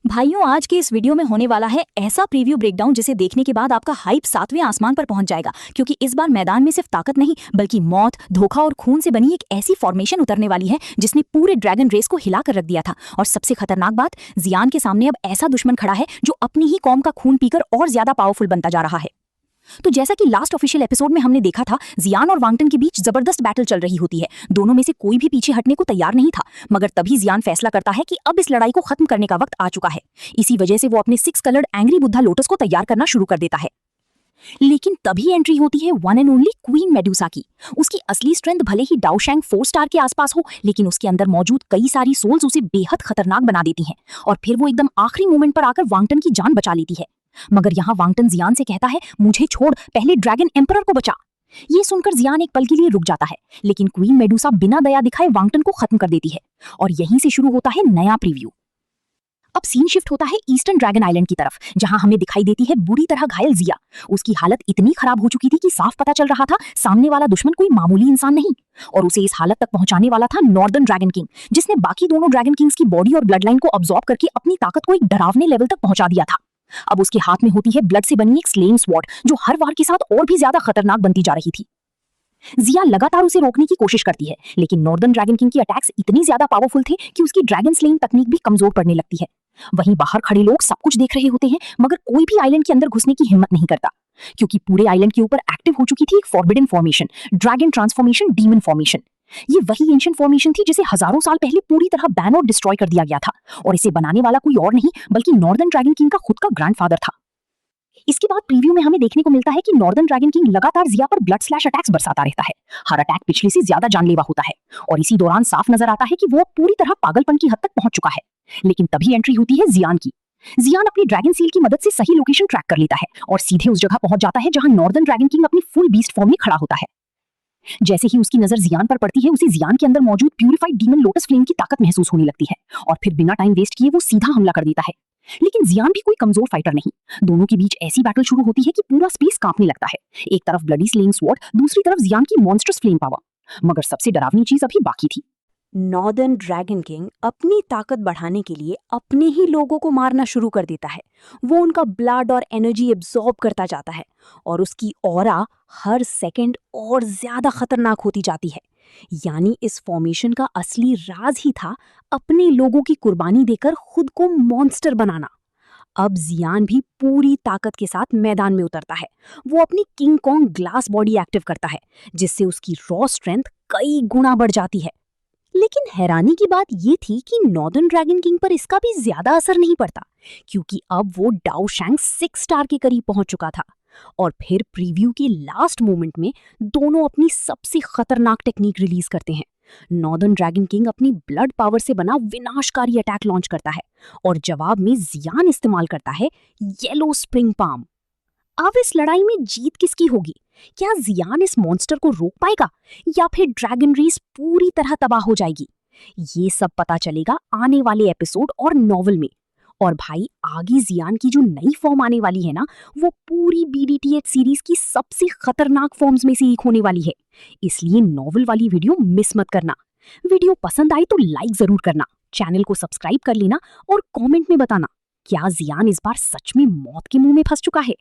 भाइयों, आज के इस वीडियो में होने वाला है ऐसा प्रीव्यू ब्रेकडाउन जिसे देखने के बाद आपका हाइप 7वें आसमान पर पहुंच जाएगा, क्योंकि इस बार मैदान में सिर्फ ताकत नहीं बल्कि मौत, धोखा और खून से बनी एक ऐसी फॉर्मेशन उतरने वाली है जिसने पूरे ड्रैगन रेस को हिला कर रख दिया था। और सबसे खतरनाक बात, जियान के सामने अब ऐसा दुश्मन खड़ा है जो अपनी ही कौम का खून पीकर और ज्यादा पावरफुल बनता जा रहा है। तो जैसा कि लास्ट ऑफिशियल एपिसोड में हमने देखा था, जियान और वांगटन के बीच जबरदस्त बैटल चल रही होती है। दोनों में से कोई भी पीछे हटने को तैयार नहीं था, मगर तभी जियान फैसला करता है कि अब इस लड़ाई को खत्म करने का वक्त आ चुका है। इसी वजह से वो अपने 6 कलर्ड एंग्री बुद्धा लोटस को तैयार करना शुरू कर देता है। लेकिन तभी एंट्री होती है one and only queen Medusa की। उसकी असली स्ट्रेंथ भले ही डाओशैंग 4 स्टार के आसपास हो, लेकिन उसके अंदर मौजूद कई सारी सोल्स उसे बेहद खतरनाक बना देती हैं। और फिर वो एकदम आखिरी मोमेंट पर आकर वांगटन की जान बचा लेती है। मगर यहाँ वांगटन जियान से कहता है, मुझे छोड़, पहले ड्रैगन एम्परर को बचा। ये सुनकर जियान एक पल के लिए रुक जाता है, लेकिन क्वीन मेडुसा बिना दया दिखाए वांगटन को खत्म कर देती है। और यहीं से शुरू होता है नया प्रीव्यू। अब सीन शिफ्ट होता है ईस्टर्न ड्रैगन आइलैंड की तरफ, जहां हमें दिखाई देती है बुरी तरह घायल जिया। उसकी हालत इतनी खराब हो चुकी थी कि साफ पता चल रहा था सामने वाला दुश्मन कोई मामूली इंसान नहीं, और उसे इस हालत तक पहुंचाने वाला था नॉर्दर्न ड्रैगन किंग, जिसने बाकी दोनों ड्रैगन किंग्स की बॉडी और ब्लड लाइन को अब्सॉर्ब करके अपनी ताकत को एक डरावने लेवल तक पहुंचा दिया था। अब उसके हाथ में होती है ब्लड से बनी एक स्लेइंग स्वॉर्ड, जो हर वार के साथ और भी ज्यादा खतरनाक बनती जा रही थी। जिया लगातार उसे रोकने की कोशिश करती है, लेकिन नॉर्दर्न ड्रैगन किंग की अटैक्स इतनी ज्यादा पावरफुल थे कि उसकी ड्रैगन स्लेइंग तकनीक भी कमजोर पड़ने लगती है। वहीं बाहर खड़े लोग सब कुछ देख रहे होते हैं, मगर कोई भी आइलैंड के अंदर घुसने की हिम्मत नहीं करता, क्योंकि पूरे आइलैंड के ऊपर एक्टिव हो चुकी थी एक forbidden formation, dragon transformation demon formation. ये वही एंशिएंट फॉर्मेशन थी जिसे हजारों साल पहले पूरी तरह बैन और डिस्ट्रॉय कर दिया गया था, और इसे बनाने वाला कोई और नहीं बल्कि नॉर्दर्न ड्रैगन किंग का खुद का ग्रैंडफादर था। इसके बाद प्रीव्यू में हमें देखने को मिलता है कि नॉर्दर्न ड्रैगन किंग लगातार जिया पर ब्लड स्लैश अटैक्स बरसाता रहता है। हर अटैक पिछले से ज्यादा जानलेवा होता है, और इसी दौरान साफ नजर आता है कि वो पूरी तरह पागलपन की हद तक पहुंच चुका है। लेकिन तभी एंट्री होती है जियान की। जियान अपनी ड्रैगन सील की मदद से सही लोकेशन ट्रैक कर लेता है और सीधे उस जगह पहुंच जाता है जहां नॉर्दर्न ड्रैगन किंग अपनी फुल बीस्ट फॉर्म में खड़ा होता है। जैसे ही उसकी नजर जियान पर पड़ती है, उसे जियान के अंदर मौजूद प्यूरिफाइड डीमन लोटस फ्लेम की ताकत महसूस होने लगती है, और फिर बिना टाइम वेस्ट किए वो सीधा हमला कर देता है। लेकिन जियान भी कोई कमजोर फाइटर नहीं। दोनों के बीच ऐसी बैटल शुरू होती है कि पूरा स्पेस कांपने लगता है। एक तरफ ब्लडी स्लेइंग स्वॉर्ड, दूसरी तरफ जियान की मॉन्स्टरस फ्लेम पावर। मगर सबसे डरावनी चीज अभी बाकी थी। नॉर्दर्न ड्रैगन किंग अपनी ताकत बढ़ाने के लिए अपने ही लोगों को मारना शुरू कर देता है। वो उनका ब्लड और एनर्जी एब्जॉर्ब करता जाता है, और उसकी ऑरा हर सेकंड और ज्यादा खतरनाक होती जाती है। यानी इस फॉर्मेशन का असली राज ही था अपने लोगों की कुर्बानी देकर खुद को मॉन्स्टर बनाना। अब जियान भी पूरी ताकत के साथ मैदान में उतरता है। वो अपनी king Kong glass body active करता है, जिससे उसकी रॉ स्ट्रेंथ कई गुना बढ़ जाती है। लेकिन हैरानी की बात यह थी कि नॉर्दर्न ड्रैगन किंग पर इसका भी ज्यादा असर नहीं पड़ता, क्योंकि अब वो डाओशैंग 6 स्टार के करीब पहुंच चुका था। और फिर प्रीव्यू के लास्ट मोमेंट में दोनों अपनी सबसे खतरनाक टेक्निक रिलीज करते हैं। नॉर्दर्न ड्रैगन किंग अपनी ब्लड पावर से बना विनाशकारी अटैक लॉन्च करता है, और जवाब में जियान इस्तेमाल करता है येलो स्प्रिंग पाम। अब इस लड़ाई में जीत किसकी होगी? क्या जियान इस मॉन्स्टर को रोक पाएगा, या फिर ड्रैगन रेस पूरी तरह तबाह हो जाएगी? ये सब पता चलेगा आने वाले एपिसोड और नॉवल में। और भाई, आगे जियान की जो नई फॉर्म आने वाली है ना, वो पूरी BDTH सीरीज की सबसे खतरनाक फॉर्म्स में से एक होने वाली है। इसलिए नॉवल वाली वीडियो मिस मत करना। वीडियो पसंद आई तो लाइक जरूर करना, चैनल को सब्सक्राइब कर लेना, और कमेंट में बताना क्या जियान इस बार सच में मौत के मुंह में फंस चुका है।